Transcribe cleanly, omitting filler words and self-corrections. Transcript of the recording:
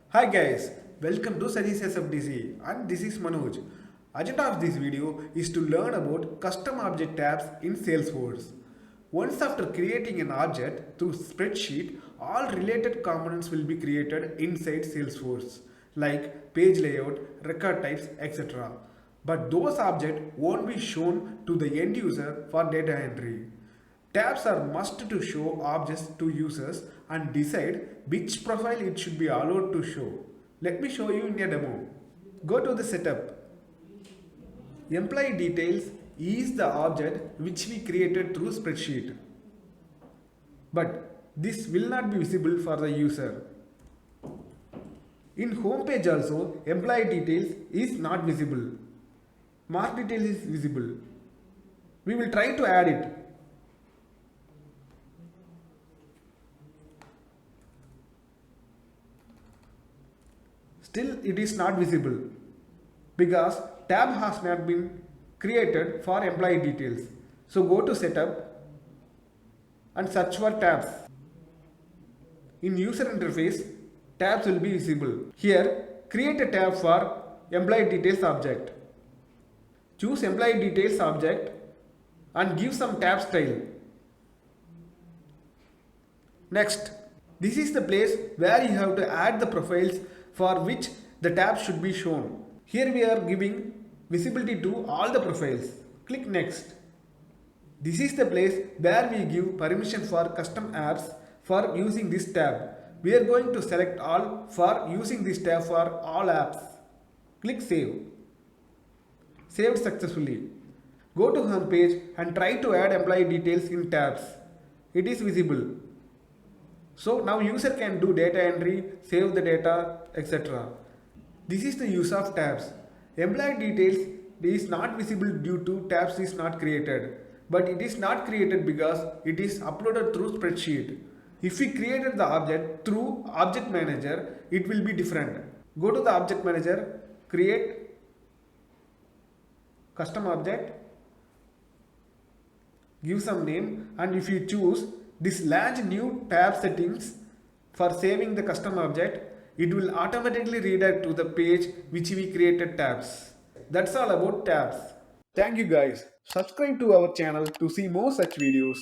Hi guys, welcome to Studies SFDC and this is Manoj. Agenda of this video is to learn about custom object tabs in Salesforce. Once after creating an object through spreadsheet, all related components will be created inside Salesforce like page layout, record types, etc. But those objects won't be shown to the end user for data entry. Tabs are must to show objects to users and decide which profile it should be allowed to show. Let me show you in a demo. Go to the setup. Employee details is the object which we created through spreadsheet. But this will not be visible for the user. In home page also, employee details is not visible. Mark details is visible. We will try to add it. Still it is not visible because tab has not been created for employee details. So go to setup and search for tabs. In user interface, tabs will be visible. Here create a tab for employee details object. Choose employee details object and give some tab style. Next, this is the place where you have to add the profiles for which the tab should be shown. Here we are giving visibility to all the profiles. Click next. This is the place where we give permission for custom apps for using this tab. We are going to select all for using this tab for all apps. Click save. Saved successfully. Go to home page and try to add employee details in tabs. It is visible. So now user can do data entry, save the data, etc. This is the use of tabs. Employee details is not visible due to tabs is not created. But it is not created because it is uploaded through spreadsheet. If we created the object through object manager, it will be different. Go to the object manager, create custom object, give some name, and if you choose this launch new tab settings for saving the custom object, it will automatically redirect to the page which we created tabs. That's all about tabs. Thank you guys. Subscribe to our channel to see more such videos.